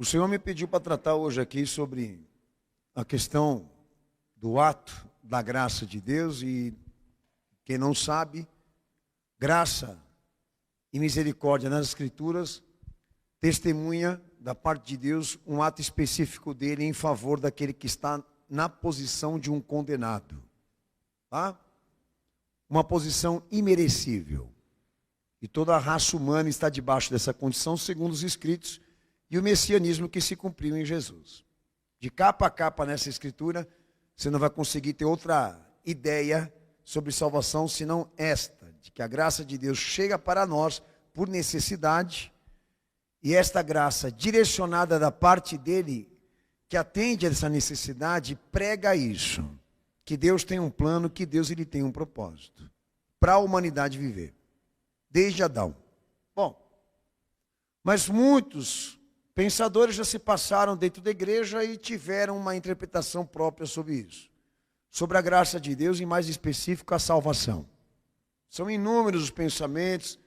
O Senhor me pediu para tratar hoje aqui sobre a questão do ato da graça de Deus e, quem não sabe, graça e misericórdia nas Escrituras testemunha da parte de Deus um ato específico dele em favor daquele que está na posição de um condenado. Tá? Uma posição imerecível. E toda a raça humana está debaixo dessa condição, segundo os Escritos, e o messianismo que se cumpriu em Jesus. De capa a capa nessa escritura, você não vai conseguir ter outra ideia sobre salvação, senão esta, de que a graça de Deus chega para nós por necessidade, e esta graça direcionada da parte dele, que atende a essa necessidade, prega isso, que Deus tem um plano, que Deus ele tem um propósito, para a humanidade viver, desde Adão. Bom, mas muitos pensadores já se passaram dentro da igreja e tiveram uma interpretação própria sobre isso. Sobre a graça de Deus e, mais específico, a salvação. São inúmeros os pensamentos,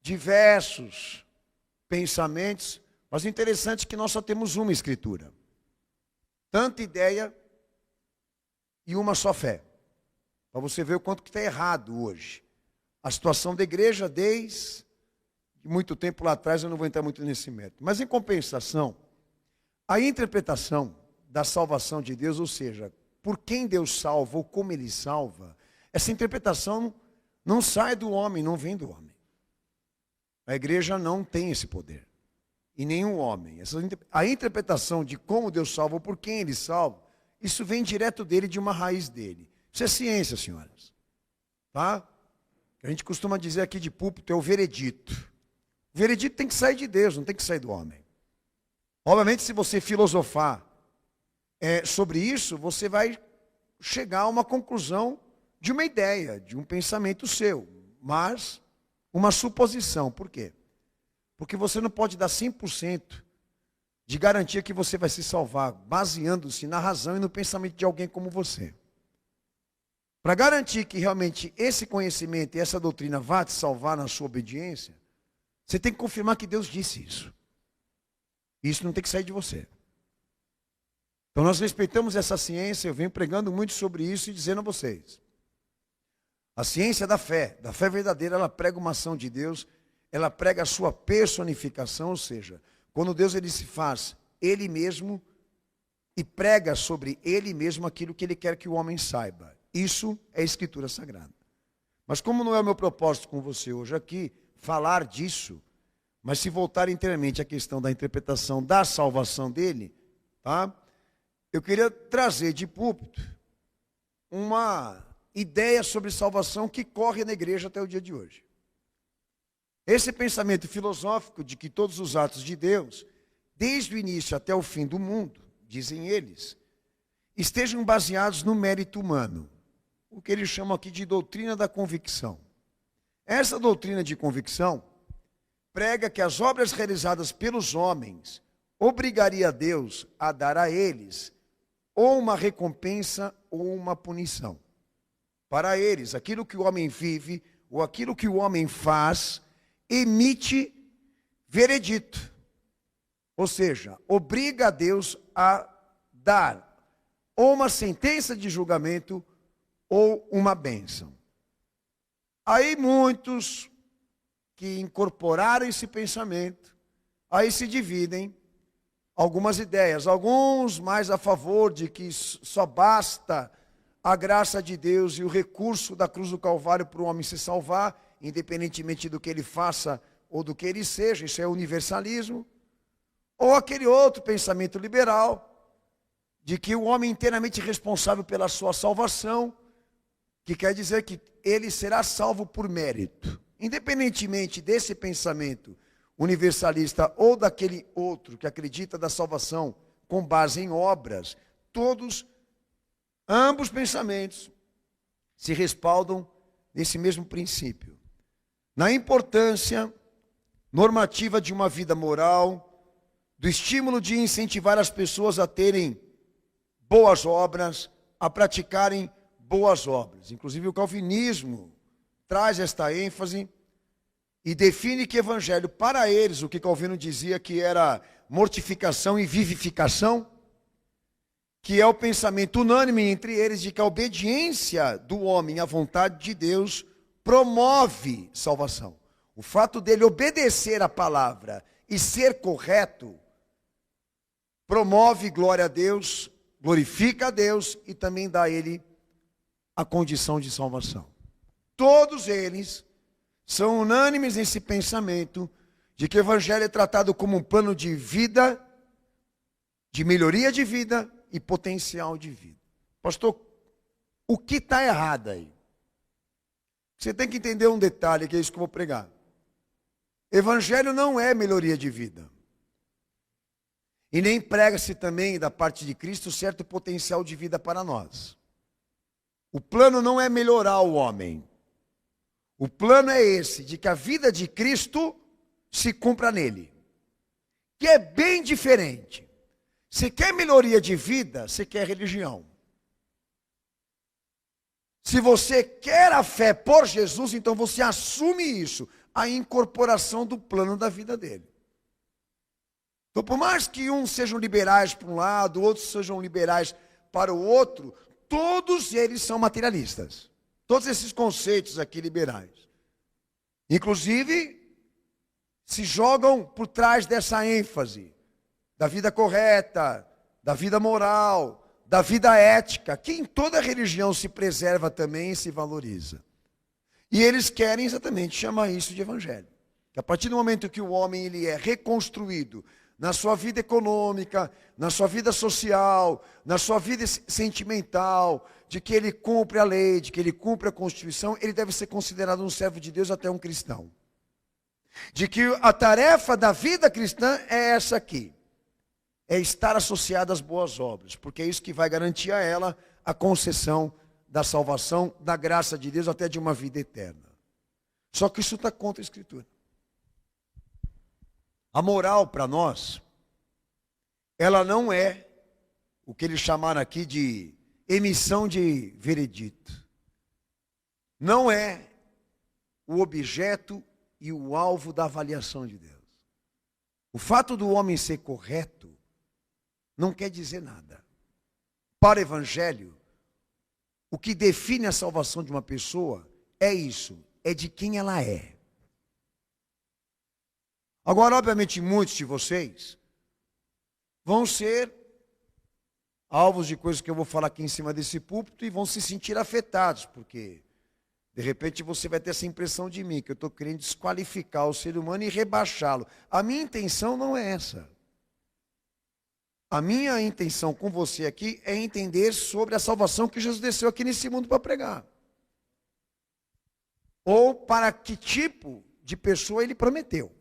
diversos pensamentos, mas o interessante é que nós só temos uma escritura. Tanta ideia e uma só fé. Para você ver o quanto que está errado hoje. A situação da igreja desde muito tempo lá atrás, eu não vou entrar muito nesse método. Mas em compensação, a interpretação da salvação de Deus, ou seja, por quem Deus salva ou como Ele salva, essa interpretação não sai do homem, não vem do homem. A igreja não tem esse poder. E nenhum homem. A interpretação de como Deus salva ou por quem Ele salva, isso vem direto dele, de uma raiz dele. Isso é ciência, senhoras. Tá? A gente costuma dizer aqui de púlpito, é o veredito. O veredito tem que sair de Deus, não tem que sair do homem. Obviamente, se você filosofar sobre isso, você vai chegar a uma conclusão de uma ideia, de um pensamento seu. Mas, uma suposição. Por quê? Porque você não pode dar 100% de garantia que você vai se salvar, baseando-se na razão e no pensamento de alguém como você. Para garantir que realmente esse conhecimento e essa doutrina vá te salvar na sua obediência, você tem que confirmar que Deus disse isso. Isso não tem que sair de você. Então nós respeitamos essa ciência, eu venho pregando muito sobre isso e dizendo a vocês. A ciência da fé verdadeira, ela prega uma ação de Deus, ela prega a sua personificação, ou seja, quando Deus ele se faz Ele mesmo e prega sobre Ele mesmo aquilo que Ele quer que o homem saiba. Isso é Escritura Sagrada. Mas como não é o meu propósito com você hoje aqui, falar disso, mas se voltar inteiramente à questão da interpretação da salvação dele, tá? Eu queria trazer de púlpito uma ideia sobre salvação que corre na igreja até o dia de hoje. Esse pensamento filosófico de que todos os atos de Deus, desde o início até o fim do mundo, dizem eles, estejam baseados no mérito humano, o que eles chamam aqui de doutrina da convicção. Essa doutrina de convicção prega que as obras realizadas pelos homens obrigaria a Deus a dar a eles ou uma recompensa ou uma punição. Para eles, aquilo que o homem vive ou aquilo que o homem faz emite veredito. Ou seja, obriga a Deus a dar ou uma sentença de julgamento ou uma bênção. Aí muitos que incorporaram esse pensamento, aí se dividem algumas ideias. Alguns mais a favor de que só basta a graça de Deus e o recurso da cruz do Calvário para o homem se salvar, independentemente do que ele faça ou do que ele seja, isso é universalismo. Ou aquele outro pensamento liberal, de que o homem é inteiramente responsável pela sua salvação, que quer dizer que ele será salvo por mérito. Independentemente desse pensamento universalista ou daquele outro que acredita da salvação com base em obras, ambos pensamentos se respaldam nesse mesmo princípio. Na importância normativa de uma vida moral, do estímulo de incentivar as pessoas a terem boas obras, a praticarem boas obras. Inclusive o calvinismo traz esta ênfase e define que evangelho para eles, o que Calvino dizia que era mortificação e vivificação, que é o pensamento unânime entre eles de que a obediência do homem à vontade de Deus promove salvação. O fato dele obedecer a palavra e ser correto promove glória a Deus, glorifica a Deus e também dá a ele a condição de salvação. Todos eles são unânimes nesse pensamento de que o evangelho é tratado como um plano de vida, de melhoria de vida e potencial de vida. Pastor, o que está errado aí? Você tem que entender um detalhe, que é isso que eu vou pregar. Evangelho não é melhoria de vida. E nem prega-se também da parte de Cristo certo potencial de vida para nós. O plano não é melhorar o homem. O plano é esse, de que a vida de Cristo se cumpra nele. Que é bem diferente. Você quer melhoria de vida, você quer religião. Se você quer a fé por Jesus, então você assume isso, a incorporação do plano da vida dele. Então, por mais que uns sejam liberais para um lado, outros sejam liberais para o outro, todos eles são materialistas. Todos esses conceitos aqui liberais. Inclusive, se jogam por trás dessa ênfase da vida correta, da vida moral, da vida ética, que em toda religião se preserva também e se valoriza. E eles querem exatamente chamar isso de evangelho. Que a partir do momento que o homem ele é reconstruído na sua vida econômica, na sua vida social, na sua vida sentimental, de que ele cumpre a lei, de que ele cumpre a Constituição, ele deve ser considerado um servo de Deus, até um cristão. De que a tarefa da vida cristã é essa aqui. É estar associada às boas obras, porque é isso que vai garantir a ela a concessão da salvação, da graça de Deus, até de uma vida eterna. Só que isso está contra a Escritura. A moral para nós, ela não é o que eles chamaram aqui de emissão de veredito. Não é o objeto e o alvo da avaliação de Deus. O fato do homem ser correto não quer dizer nada. Para o evangelho, o que define a salvação de uma pessoa é isso, é de quem ela é. Agora, obviamente, muitos de vocês vão ser alvos de coisas que eu vou falar aqui em cima desse púlpito e vão se sentir afetados, porque de repente você vai ter essa impressão de mim, que eu estou querendo desqualificar o ser humano e rebaixá-lo. A minha intenção não é essa. A minha intenção com você aqui é entender sobre a salvação que Jesus desceu aqui nesse mundo para pregar. Ou para que tipo de pessoa ele prometeu.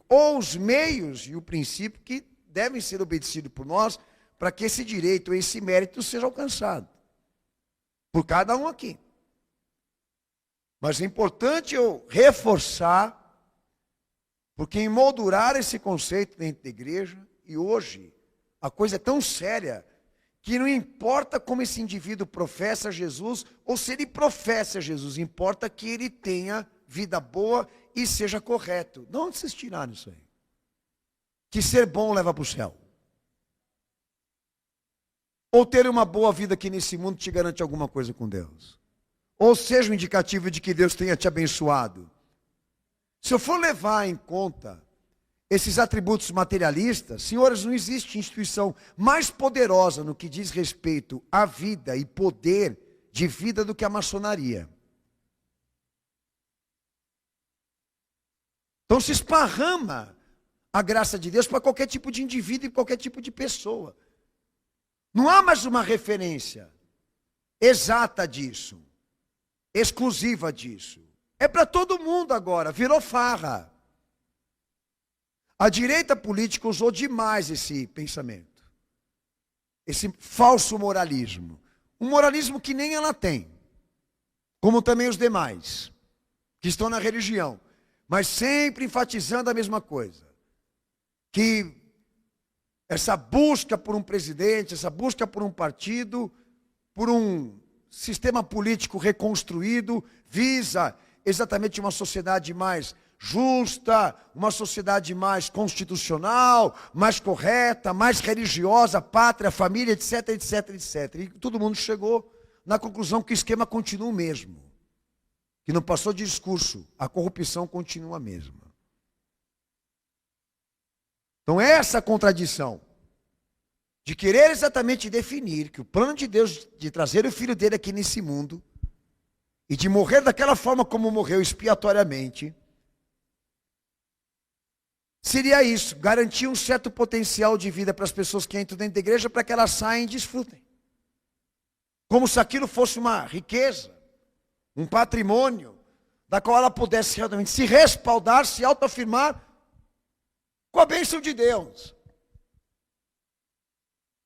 Ou os meios e o princípio que devem ser obedecidos por nós para que esse direito, esse mérito seja alcançado. Por cada um aqui. Mas é importante eu reforçar, porque emoldurar esse conceito dentro da igreja, e hoje a coisa é tão séria, que não importa como esse indivíduo professa Jesus, ou se ele professa Jesus, importa que ele tenha vida boa e seja correto. De onde vocês tiraram isso aí? Que ser bom leva para o céu. Ou ter uma boa vida aqui nesse mundo te garante alguma coisa com Deus. Ou seja um indicativo de que Deus tenha te abençoado. Se eu for levar em conta esses atributos materialistas, senhores, não existe instituição mais poderosa no que diz respeito à vida e poder de vida do que a maçonaria. Então se esparrama a graça de Deus para qualquer tipo de indivíduo e qualquer tipo de pessoa. Não há mais uma referência exata disso, exclusiva disso. É para todo mundo agora, virou farra. A direita política usou demais esse pensamento, esse falso moralismo. Um moralismo que nem ela tem, como também os demais, que estão na religião, mas sempre enfatizando a mesma coisa. Que essa busca por um presidente, essa busca por um partido, por um sistema político reconstruído, visa exatamente uma sociedade mais justa, uma sociedade mais constitucional, mais correta, mais religiosa, pátria, família, etc, etc, etc. E todo mundo chegou na conclusão que o esquema continua o mesmo. Que não passou de discurso, a corrupção continua a mesma. Então essa contradição de querer exatamente definir que o plano de Deus de trazer o Filho dele aqui nesse mundo e de morrer daquela forma como morreu expiatoriamente, seria isso, garantir um certo potencial de vida para as pessoas que entram dentro da igreja para que elas saiam e desfrutem. Como se aquilo fosse uma riqueza, um patrimônio, da qual ela pudesse realmente se respaldar, se autoafirmar com a bênção de Deus.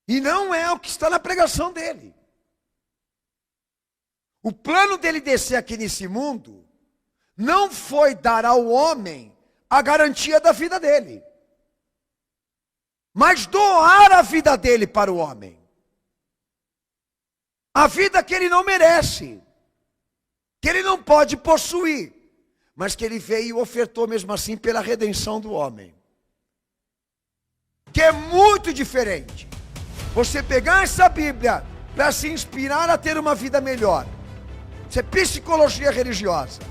E não é o que está na pregação dele. O plano dele descer aqui nesse mundo não foi dar ao homem a garantia da vida dele, mas doar a vida dele para o homem. A vida que ele não merece, que ele não pode possuir, mas que ele veio e ofertou mesmo assim pela redenção do homem. Que é muito diferente você pegar essa Bíblia para se inspirar a ter uma vida melhor. Isso é psicologia religiosa.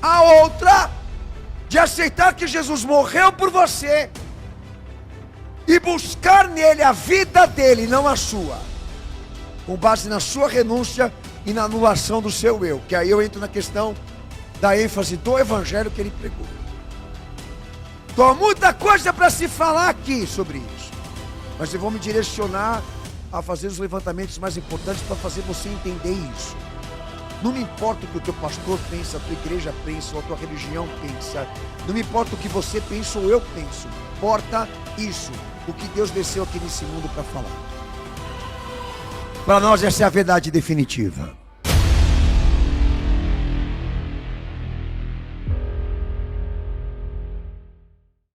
A outra, de aceitar que Jesus morreu por você e buscar nele a vida dele, não a sua, com base na sua renúncia e na anulação do seu eu. Que aí eu entro na questão da ênfase do evangelho que ele pregou. Então há muita coisa para se falar aqui sobre isso, mas eu vou me direcionar a fazer os levantamentos mais importantes para fazer você entender isso. Não me importa o que o teu pastor pensa, a tua igreja pensa, ou a tua religião pensa. Não me importa o que você pensa ou eu penso. Importa isso, o que Deus desceu aqui nesse mundo para falar. Para nós essa é a verdade definitiva.